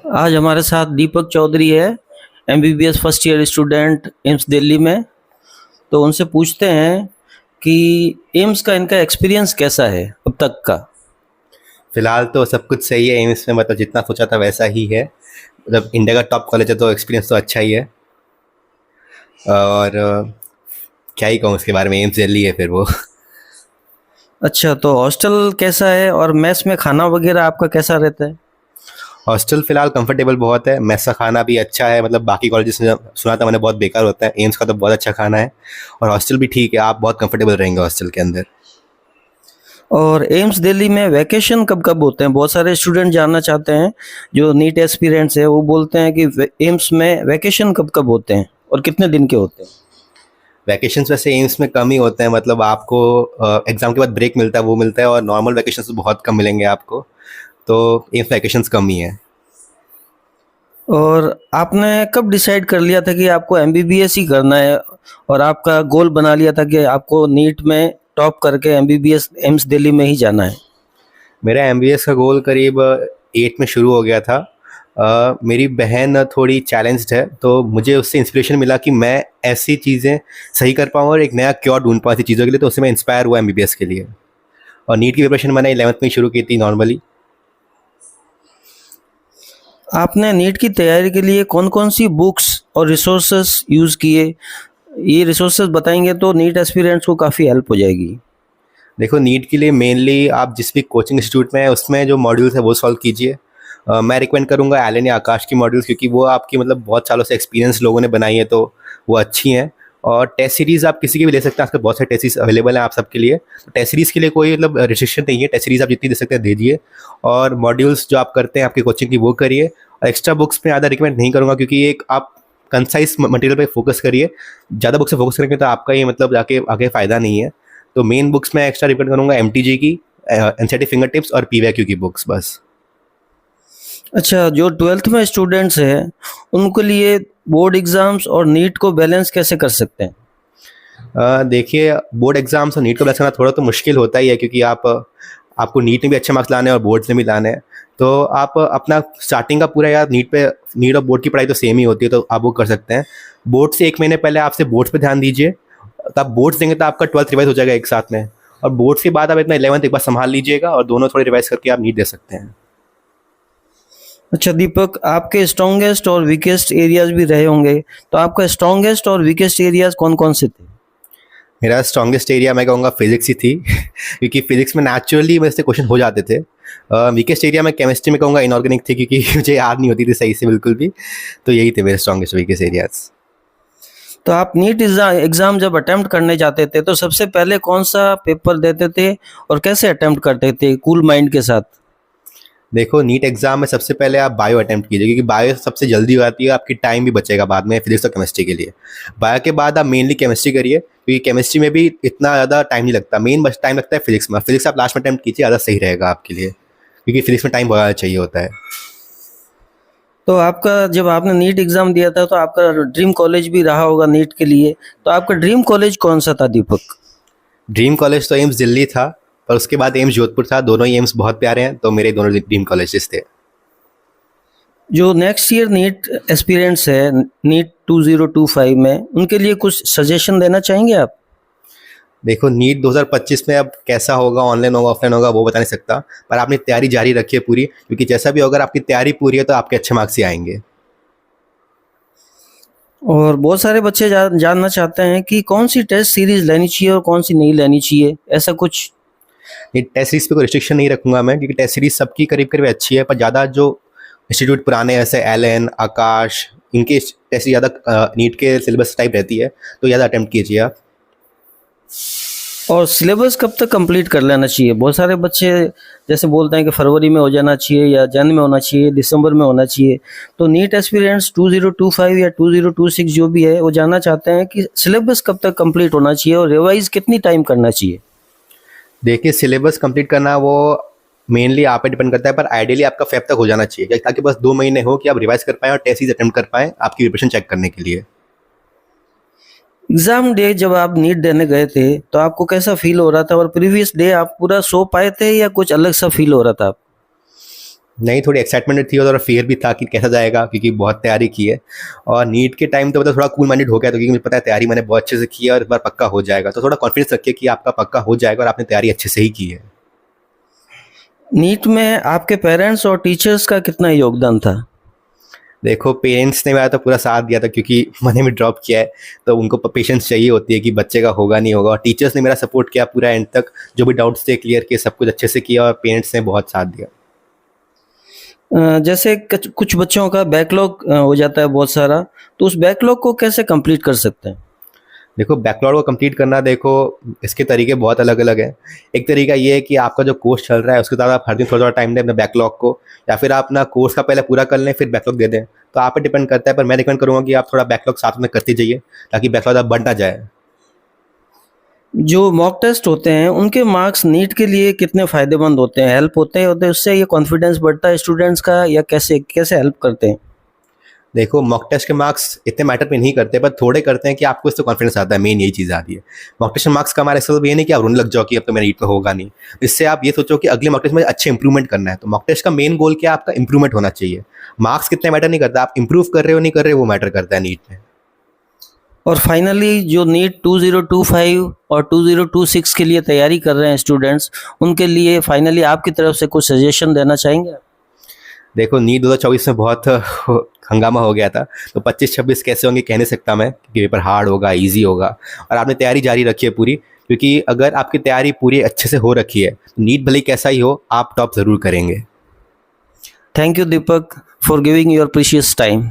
आज हमारे साथ दीपक चौधरी है, MBBS first year student AIIMS Delhi में। तो उनसे पूछते हैं कि एम्स का इनका एक्सपीरियंस कैसा है अब तक का। फिलहाल तो सब कुछ सही है एम्स में, मतलब जितना सोचा था वैसा ही है। मतलब इंडिया का टॉप कॉलेज है तो एक्सपीरियंस तो अच्छा ही है। और क्या ही कहूँ उसके बारे में, एम्स दिल्ली है फिर वो। अच्छा, तो हॉस्टल कैसा है और मेस में खाना वगैरह आपका कैसा रहता है? हॉस्टल फिलहाल कंफर्टेबल बहुत है, मेस का खाना भी अच्छा है। मतलब बाकी कॉलेजेस में सुना था मैंने बहुत बेकार होता है, एम्स का तो बहुत अच्छा खाना है। और हॉस्टल भी ठीक है, आप बहुत कंफर्टेबल रहेंगे हॉस्टल के अंदर। और एम्स दिल्ली में वैकेशन कब कब होते हैं? बहुत सारे स्टूडेंट जानना चाहते हैं, जो नीट एस्पिरेंट्स है वो बोलते हैं कि एम्स में वैकेशन कब कब होते हैं और कितने दिन के होते हैं? वैकेशंस वैसे एम्स में कम ही होते हैं, मतलब आपको एग्जाम के बाद ब्रेक मिलता है वो मिलता है, और नॉर्मल वैकेशंस तो बहुत कम मिलेंगे आपको। तो एम्स वैकेशंस कम ही है। और आपने कब डिसाइड कर लिया था कि आपको एमबीबीएस ही करना है, और आपका गोल बना लिया था कि आपको नीट में टॉप करके एमबीबीएस एम्स दिल्ली में ही जाना है? मेरा एमबीएस का गोल करीब 8 में शुरू हो गया था। मेरी बहन थोड़ी चैलेंज्ड है, तो मुझे उससे इंस्पिरेशन मिला कि मैं ऐसी चीज़ें सही कर पाऊँ और एक नया क्योर ढूंढ पाऊँ ऐसी चीज़ों के लिए, तो उससे मैं इंस्पायर हुआ एमबीबीएस के लिए। और नीट की प्रिपरेशन मैंने 11th में ही शुरू की थी नॉर्मली। आपने नीट की तैयारी के लिए कौन-कौन सी बुक्स और रिसोर्सेस यूज़ किए? ये रिसोर्सेस बताएंगे तो नीट एस्पिरेंट्स को काफ़ी हेल्प हो जाएगी। देखो, नीट के लिए मेनली आप जिस भी कोचिंग इंस्टीट्यूट में है उसमें जो मॉड्यूल्स है वो सॉल्व कीजिए। मैं रिकमेंड करूँगा एलन या आकाश की मॉड्यूल्स, क्योंकि वो आपकी मतलब बहुत सालों से एक्सपीरियंस लोगों ने बनाई है, तो वो अच्छी हैं। और टेस्ट सीरीज़ आप किसी की भी ले सकते हैं, आजकल बहुत सारे टेस्ट सीरीज अवेलेबल हैं आप सबके लिए। तो टेस्ट सीरीज़ के लिए कोई मतलब रिस्ट्रिक्शन नहीं है, टेस्ट सीरीज़ आप जितनी दे सकते हैं दे दिए। और मॉड्यूल्स जो आप करते हैं आपकी कोचिंग की वो करिए। और एक्स्ट्रा बुक्स में ज़्यादा रिकमेंड नहीं करूँगा, क्योंकि एक आप कंसाइज मटेरियल पे फोकस करिए। ज़्यादा बुक से फोकस करेंगे तो आपका ये मतलब जाके आगे फ़ायदा नहीं है। तो मेन बुक्स मैं एक्स्ट्रा रिकमेंड करूँगा एमटीजी की, एनसीईआरटी फिंगर टिप्स और पीवाईक्यू की बुक्स बस। अच्छा, जो 12th में स्टूडेंट्स हैं, उनके लिए बोर्ड एग्ज़ाम्स और नीट को बैलेंस कैसे कर सकते हैं? देखिए, बोर्ड एग्जाम्स और नीट को बैलेंस करना थोड़ा तो मुश्किल होता ही है, क्योंकि आपको नीट में भी अच्छे मार्क्स लाने हैं और बोर्ड्स में भी लाने हैं। तो आप अपना स्टार्टिंग का पूरा यार नीट और बोर्ड की पढ़ाई तो सेम ही होती है, तो आप वो कर सकते हैं। बोर्ड से 1 महीने पहले आपसे बोर्ड्स पे ध्यान दीजिए। तो आप बोर्ड्स देंगे तो आपका 12th रिवाइज हो जाएगा एक साथ में। और बोर्ड्स के बाद आप इतना 11th एक बार संभाल लीजिएगा, और दोनों थोड़े रिवाइज करके आप नीट दे सकते हैं। अच्छा दीपक, आपके स्ट्रॉन्गेस्ट और वीकेस्ट एरियाज़ भी रहे होंगे, तो आपका स्ट्रॉन्गेस्ट और वीकेस्ट एरियाज़ कौन-कौन से थे? मेरा स्ट्रॉन्गेस्ट एरिया मैं कहूँगा फिजिक्स ही थी क्योंकि फिजिक्स में नेचुरली मेरे से क्वेश्चन हो जाते थे। वीकेस्ट एरिया में केमिस्ट्री में कहूँगा इनऑर्गेनिक थी, क्योंकि मुझे याद नहीं होती थी सही से बिल्कुल भी। तो यही थे मेरे स्ट्रॉन्गेस्ट वीकेस्ट एरियाज। तो आप नीट एग्ज़ाम जब अटेम्प्ट करने जाते थे, तो सबसे पहले कौन-सा पेपर देते थे और कैसे अटेम्प्ट करते थे कूल माइंड के साथ? देखो, नीट एग्जाम में सबसे पहले आप बायो अटेम्प्ट कीजिए, क्योंकि बायो सबसे जल्दी हो जाती है, आपकी टाइम भी बचेगा बाद में फिजिक्स और केमिस्ट्री के लिए। बायो के बाद आप मेनली केमिस्ट्री करिए, क्योंकि केमिस्ट्री में भी इतना ज़्यादा टाइम नहीं लगता, मेन बस टाइम लगता है फिजिक्स में। फिजिक्स आप लास्ट में अटेम्प्ट कीजिए, ज़्यादा सही रहेगा आपके लिए, क्योंकि फिजिक्स में टाइम बहुत ज़्यादा चाहिए होता है। तो आपका जब आपने नीट एग्ज़ाम दिया था, तो आपका ड्रीम कॉलेज भी रहा होगा नीट के लिए, तो आपका ड्रीम कॉलेज कौन-सा था दीपक? ड्रीम कॉलेज तो एम्स दिल्ली था, और उसके बाद एम्स जोधपुर था। दोनों ही एम्स बहुत प्यारे हैं, तो मेरे दोनों ड्रीम कॉलेजेस थे। जो नेक्स्ट ईयर नीट एस्पिरेंट्स है, नीट 2025 में, उनके लिए कुछ सजेशन देना चाहेंगे आप? देखो, नीट 2025 में अब कैसा होगा, ऑनलाइन होगा ऑफलाइन होगा वो बता नहीं सकता, पर आपने तैयारी जारी रखी है पूरी, क्योंकि जैसा भी अगर आपकी तैयारी पूरी है तो आपके अच्छे मार्क्स ही आएंगे। और बहुत सारे बच्चे जानना चाहते हैं कि कौन सी टेस्ट सीरीज लेनी चाहिए और कौन सी नहीं लेनी चाहिए, ऐसा कुछ? ये टेस्ट सीरीज पे कोई रिस्ट्रिक्शन नहीं रखूंगा मैं, क्योंकि टेस्ट सीरीज सबकी करीब करीब अच्छी है, पर ज़्यादा जो इंस्टीट्यूट पुराने जैसे एलन आकाश, इनके टेस्ट ज़्यादा नीट के सिलेबस टाइप रहती है, तो ज़्यादा अटेम्प्ट कीजिए आप। और सिलेबस कब तक कंप्लीट कर लेना चाहिए? बहुत सारे बच्चे जैसे बोलते हैं कि फरवरी में हो जाना चाहिए, या जन में होना चाहिए, दिसंबर में होना चाहिए। तो नीट एस्पिरेंट्स 2025 या 2026 जो भी है, वो जानना चाहते हैं कि सिलेबस कब तक कंप्लीट होना चाहिए और रिवाइज कितनी टाइम करना चाहिए? देखिए, सिलेबस कंप्लीट करना वो मेनली आप पे डिपेंड करता है, पर आइडियली आपका फेब तक हो जाना चाहिए, ताकि बस 2 महीने हो कि आप रिवाइज कर पाएँ और टेस्ट सीरीज अटेम्प्ट कर पाएँ आपकी प्रिपरेशन चेक करने के लिए। एग्ज़ाम डे जब आप नीट देने गए थे, तो आपको कैसा फ़ील हो रहा था, और प्रीवियस डे आप पूरा सो पाए थे या कुछ अलग सा फ़ील हो रहा था? नहीं, थोड़ी एक्साइटमेंट थी और थोड़ा फियर भी था कि कैसा जाएगा, क्योंकि बहुत तैयारी की है। और नीट के टाइम तो मतलब थोड़ा कूल माइंडेड हो गया था, क्योंकि मुझे पता है तैयारी मैंने बहुत अच्छे से की है और इस बार पक्का हो जाएगा। तो थोड़ा कॉन्फिडेंस रखिए कि आपका पक्का हो जाएगा और आपने तैयारी अच्छे से ही की है। नीट में आपके पेरेंट्स और टीचर्स का कितना योगदान था? देखो, पेरेंट्स ने मेरा तो पूरा साथ दिया था, क्योंकि मैंने भी ड्रॉप किया है, तो उनको पेशेंस चाहिए होती है कि बच्चे का होगा नहीं होगा। और टीचर्स ने मेरा सपोर्ट किया पूरा एंड तक, जो भी डाउट्स थे क्लियर किए, सब कुछ अच्छे से किया, और पेरेंट्स ने बहुत साथ दिया। जैसे कुछ बच्चों का बैकलॉग हो जाता है बहुत सारा, तो उस बैकलॉग को कैसे कंप्लीट कर सकते हैं? देखो, बैकलॉग को कंप्लीट करना, देखो इसके तरीके बहुत अलग अलग हैं। एक तरीका ये है कि आपका जो कोर्स चल रहा है उसके साथ आप हर दिन थोड़ा थोड़ा टाइम दें अपने बैकलॉग को, या फिर आप अपना कोर्स का पहले पूरा कर लें फिर बैकलॉग दे दें। तो आप पे डिपेंड करता है, पर मैं रिकमेंड करूँगा कि आप थोड़ा बैकलॉग साथ में करते जाइए, ताकि बैकलॉग बढ़ ना जाए। जो मॉक टेस्ट होते हैं उनके मार्क्स नीट के लिए कितने फायदेमंद होते हैं, हेल्प होते हैं उससे ये कॉन्फिडेंस बढ़ता है स्टूडेंट्स का, या कैसे कैसे हेल्प करते हैं? देखो, मॉक टेस्ट के मार्क्स इतने मैटर पे नहीं करते, पर थोड़े करते हैं कि आपको इससे कॉन्फिडेंस आता है। मेन यही चीज़ आती है। मॉक टेस्ट में मार्क्स कम आ रहे, इसका मतलब ये नहीं कि आप रोने लग जाओ कि अब तो मेरा नीट में होगा नहीं। इससे आप ये सोचो कि अगले मॉक टेस्ट में अच्छे इंप्रूवमेंट करना है। तो मॉक टेस्ट का मेन गोल क्या है? आपका इंप्रूवमेंट होना चाहिए। मार्क्स कितने मैटर नहीं करता, आप इंप्रूव कर रहे हो नहीं कर रहे हो, वो मैटर करता है नीट में। और फाइनली जो नीट 2025 और 2026 के लिए तैयारी कर रहे हैं स्टूडेंट्स, उनके लिए फाइनली आपकी तरफ से कुछ सजेशन देना चाहेंगे? देखो, नीट 2024 में बहुत हंगामा हो गया था, तो 25-26 कैसे होंगे कह नहीं सकता मैं, कि पेपर हार्ड होगा इजी होगा। और आपने तैयारी जारी रखी है पूरी, क्योंकि अगर आपकी तैयारी पूरी अच्छे से हो रखी है तो नीट भले ही कैसा ही हो, आप टॉप ज़रूर करेंगे। Thank you Deepak for giving your precious time.